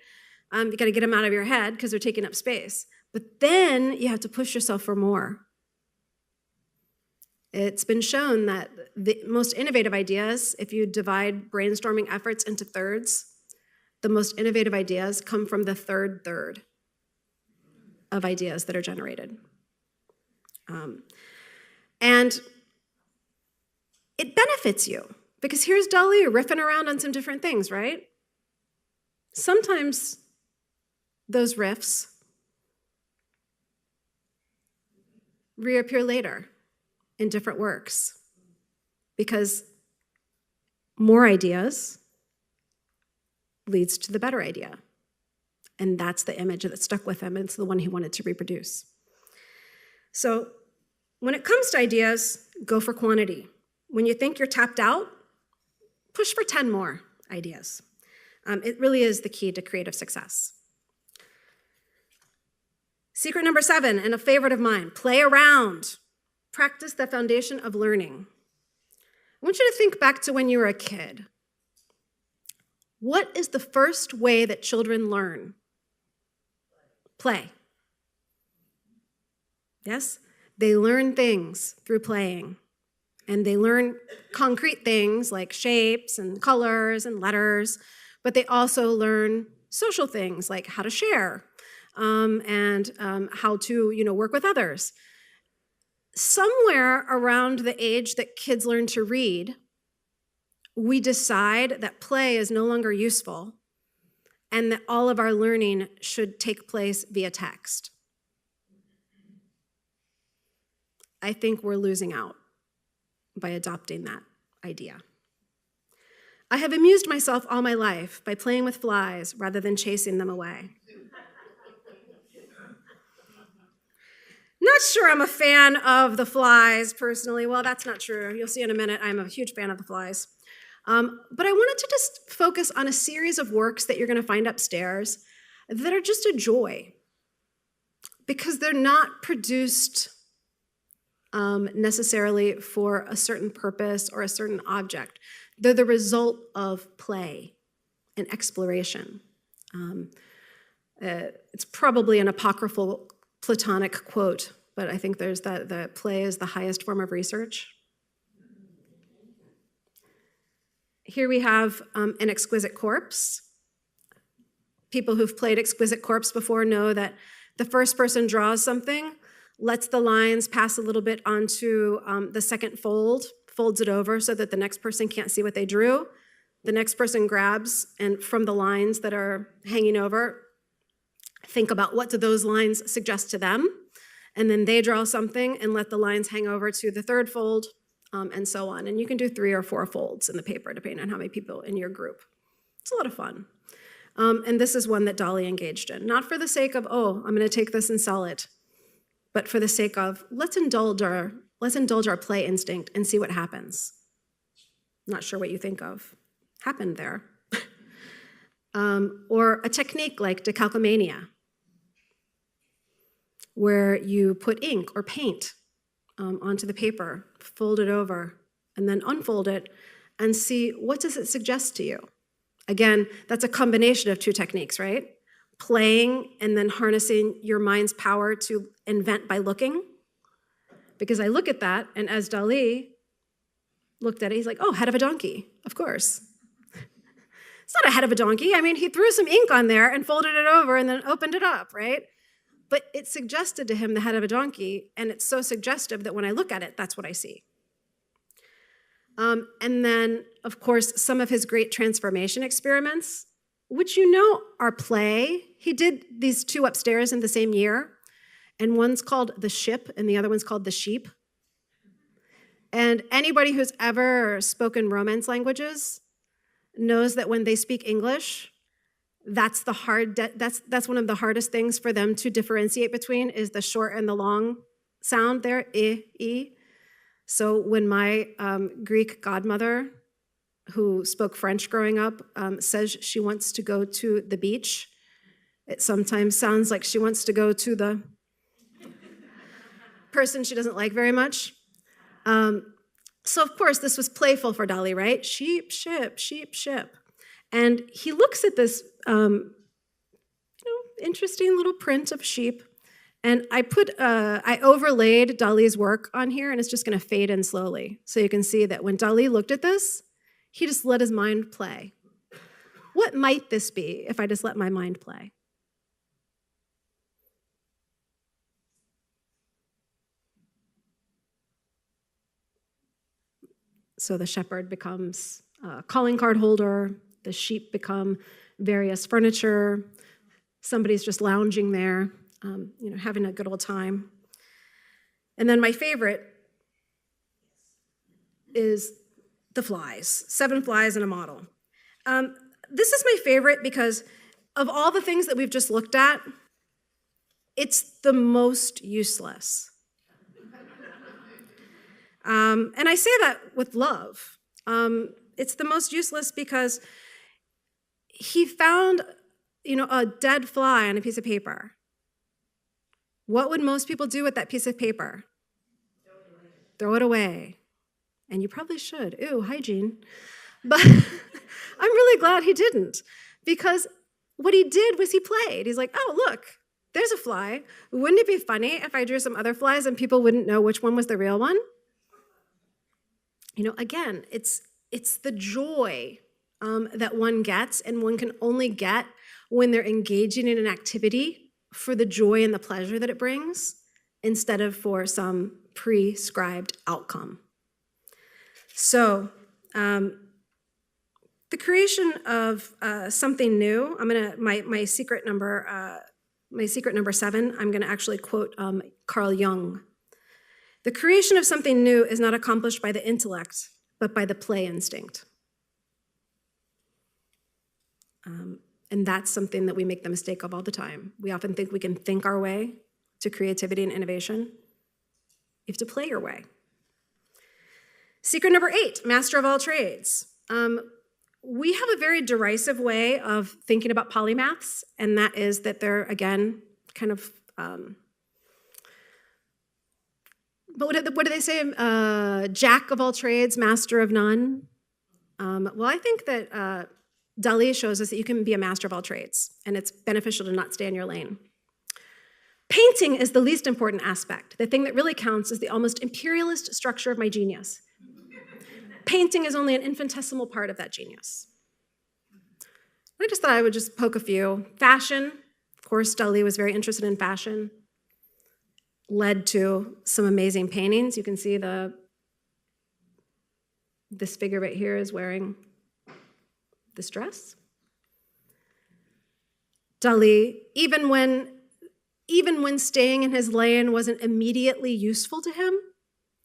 You got to get them out of your head because they're taking up space. But then you have to push yourself for more. It's been shown that the most innovative ideas, if you divide brainstorming efforts into thirds, the most innovative ideas come from the third of ideas that are generated. And it benefits you, because here's Dalí riffing around on some different things, right? Sometimes those riffs reappear later in different works, because more ideas leads to the better idea. And that's the image that stuck with him, and it's the one he wanted to reproduce. So when it comes to ideas, go for quantity. When you think you're tapped out, push for 10 more ideas. It really is the key to creative success. Secret number 7, and a favorite of mine, play around. Practice the foundation of learning. I want you to think back to when you were a kid. What is the first way that children learn? Play. Yes? They learn things through playing. And they learn concrete things like shapes and colors and letters, but they also learn social things like how to share and how to, work with others. Somewhere around the age that kids learn to read, we decide that play is no longer useful and that all of our learning should take place via text. I think we're losing out by adopting that idea. I have amused myself all my life by playing with flies rather than chasing them away. Not sure I'm a fan of the flies personally. Well, that's not true. You'll see in a minute I'm a huge fan of the flies. But I wanted to just focus on a series of works that you're going to find upstairs that are just a joy, because they're not produced necessarily for a certain purpose or a certain object. They're the result of play and exploration. It's probably an apocryphal Platonic quote, but I think there's that play is the highest form of research. Here we have an exquisite corpse. People who've played exquisite corpse before know that the first person draws something, lets the lines pass a little bit onto the second fold, folds it over so that the next person can't see what they drew. The next person grabs, and from the lines that are hanging over, think about what do those lines suggest to them, and then they draw something and let the lines hang over to the third fold, and so on. And you can do 3 or 4 folds in the paper, depending on how many people in your group. It's a lot of fun. And this is one that Dalí engaged in, not for the sake of, I'm going to take this and sell it, but for the sake of, let's indulge our play instinct and see what happens. Not sure what you think of happened there. Or a technique like decalcomania, where you put ink or paint onto the paper, fold it over, and then unfold it, and see what does it suggest to you. Again, that's a combination of 2 techniques, right? Playing and then harnessing your mind's power to invent by looking. Because I look at that, and as Dalí looked at it, he's like, head of a donkey, of course. It's not a head of a donkey. I mean, he threw some ink on there and folded it over and then opened it up, right? But it suggested to him the head of a donkey, and it's so suggestive that when I look at it, that's what I see. And then, of course, some of his great transformation experiments, which are play. He did these 2 upstairs in the same year, and one's called The Ship, and the other one's called The Sheep. And anybody who's ever spoken Romance languages knows that when they speak English, that's that's one of the hardest things for them to differentiate between, is the short and the long sound there, e. So when my Greek godmother, who spoke French growing up, says she wants to go to the beach, it sometimes sounds like she wants to go to the... person she doesn't like very much. So of course, this was playful for Dalí, right? Sheep, ship. And he looks at this interesting little print of sheep. And I overlaid Dalí's work on here, and it's just going to fade in slowly. So you can see that when Dalí looked at this, he just let his mind play. What might this be if I just let my mind play? So the shepherd becomes a calling card holder, the sheep become various furniture, somebody's just lounging there, having a good old time. And then my favorite is the flies, 7 flies in a model. This is my favorite because of all the things that we've just looked at, it's the most useless. And I say that with love. It's the most useless because he found, a dead fly on a piece of paper. What would most people do with that piece of paper? Throw it away. And you probably should. Ew, hygiene. But I'm really glad he didn't, because what he did was he played. He's like, oh, look, there's a fly. Wouldn't it be funny if I drew some other flies and people wouldn't know which one was the real one? Again, it's the joy that one gets, and one can only get when they're engaging in an activity for the joy and the pleasure that it brings, instead of for some prescribed outcome. So, the creation of something new. My secret number 7. I'm going to actually quote Carl Jung. The creation of something new is not accomplished by the intellect, but by the play instinct. And that's something that we make the mistake of all the time. We often think we can think our way to creativity and innovation. You have to play your way. Secret number 8, master of all trades. We have a very derisive way of thinking about polymaths, and that is that they're, again, kind of, but what do they say? Jack of all trades, master of none. Well, I think that Dalí shows us that you can be a master of all trades, and it's beneficial to not stay in your lane. Painting is the least important aspect. The thing that really counts is the almost imperialist structure of my genius. Painting is only an infinitesimal part of that genius. I just thought I would just poke a few. Fashion, of course, Dalí was very interested in fashion. Led to some amazing paintings. You can see this figure right here is wearing this dress. Dalí, even when staying in his lane wasn't immediately useful to him,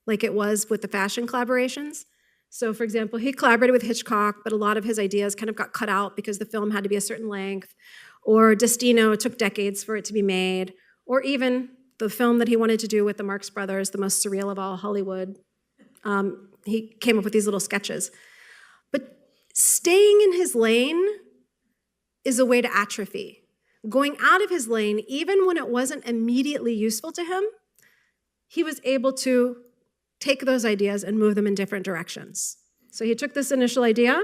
like it was with the fashion collaborations. So, for example, he collaborated with Hitchcock, but a lot of his ideas kind of got cut out because the film had to be a certain length, or Destino, it took decades for it to be made, or even the film that he wanted to do with the Marx Brothers, the most surreal of all Hollywood. He came up with these little sketches. But staying in his lane is a way to atrophy. Going out of his lane, even when it wasn't immediately useful to him, he was able to take those ideas and move them in different directions. So he took this initial idea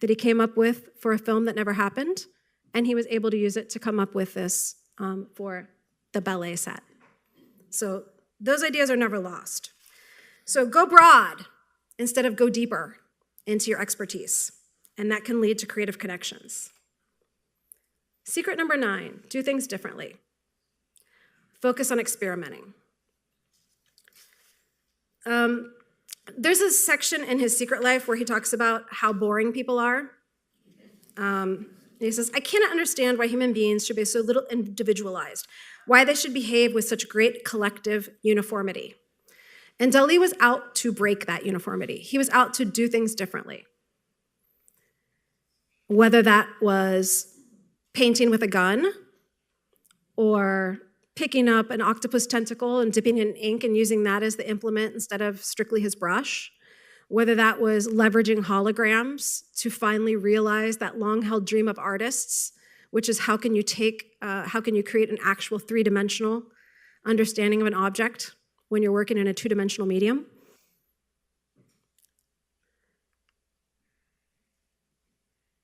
that he came up with for a film that never happened, and he was able to use it to come up with this for the ballet set. So those ideas are never lost. So go broad instead of go deeper into your expertise, and that can lead to creative connections. Secret number 9, do things differently. Focus on experimenting. There's a section in his Secret Life where he talks about how boring people are. He says, I cannot understand why human beings should be so little individualized, why they should behave with such great collective uniformity. And Dalí was out to break that uniformity. He was out to do things differently. Whether that was painting with a gun, or picking up an octopus tentacle and dipping it in ink and using that as the implement instead of strictly his brush, whether that was leveraging holograms to finally realize that long-held dream of artists, which is how can you create an actual 3-dimensional understanding of an object when you're working in a two-dimensional medium.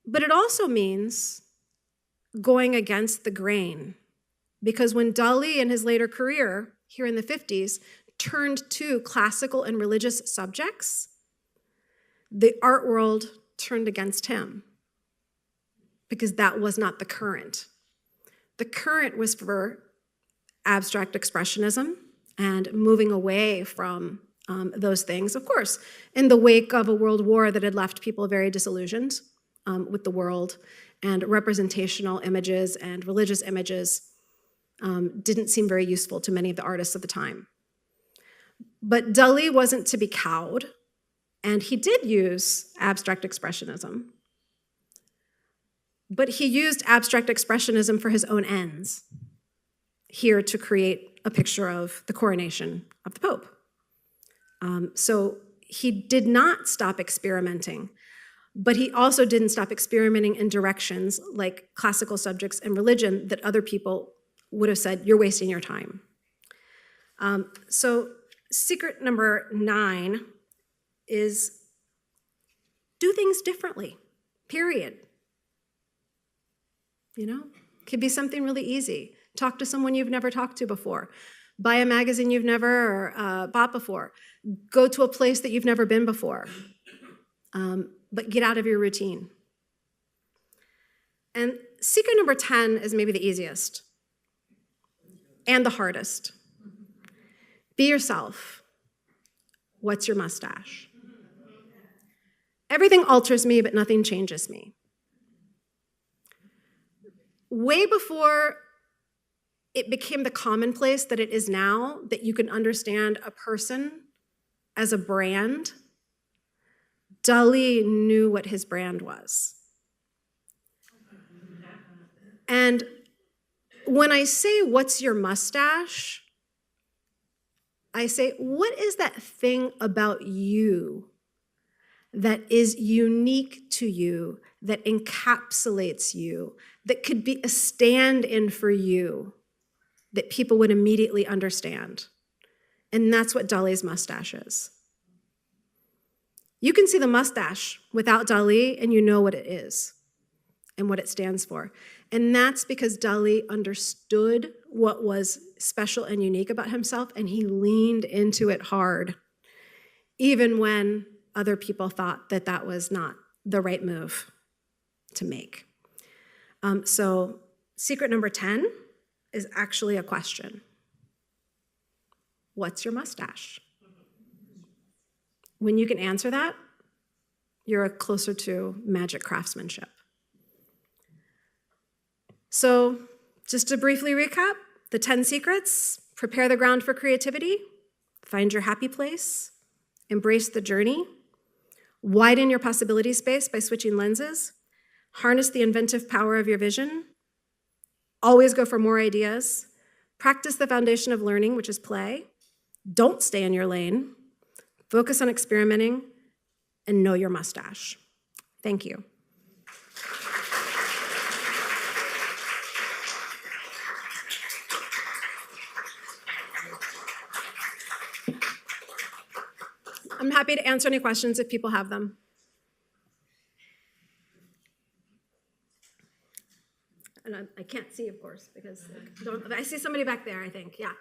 But it also means going against the grain, because when Dalí in his later career, here in the 50s, turned to classical and religious subjects, the art world turned against him, because that was not the current. The current was for abstract expressionism and moving away from those things, of course, in the wake of a world war that had left people very disillusioned with the world, and representational images and religious images didn't seem very useful to many of the artists of the time. But Dalí wasn't to be cowed, and he did use abstract expressionism. But he used abstract expressionism for his own ends, here to create a picture of the coronation of the Pope. So he did not stop experimenting, but he also didn't stop experimenting in directions like classical subjects and religion that other people would have said, you're wasting your time. So secret number 9 is do things differently, period. You know, could be something really easy. Talk to someone you've never talked to before. Buy a magazine you've never bought before. Go to a place that you've never been before. But get out of your routine. And secret number 10 is maybe the easiest and the hardest. Be yourself. What's your mustache? Everything alters me, but nothing changes me. Way before it became the commonplace that it is now, that you can understand a person as a brand, Dalí knew what his brand was. And when I say, what's your mustache? I say, what is that thing about you that is unique to you, that encapsulates you, that could be a stand-in for you, that people would immediately understand? And that's what Dalí's mustache is. You can see the mustache without Dalí, and you know what it is and what it stands for. And that's because Dalí understood what was special and unique about himself, and he leaned into it hard, even when other people thought that that was not the right move to make. So secret number 10 is actually a question. What's your mustache? When you can answer that, you're closer to magic craftsmanship. So just to briefly recap, the 10 secrets: prepare the ground for creativity, find your happy place, embrace the journey, widen your possibility space by switching lenses, harness the inventive power of your vision, always go for more ideas, practice the foundation of learning, which is play, don't stay in your lane, focus on experimenting, and know your mustache. Thank you. I'm happy to answer any questions if people have them. And I can't see, of course, because I see somebody back there, I think. Yeah.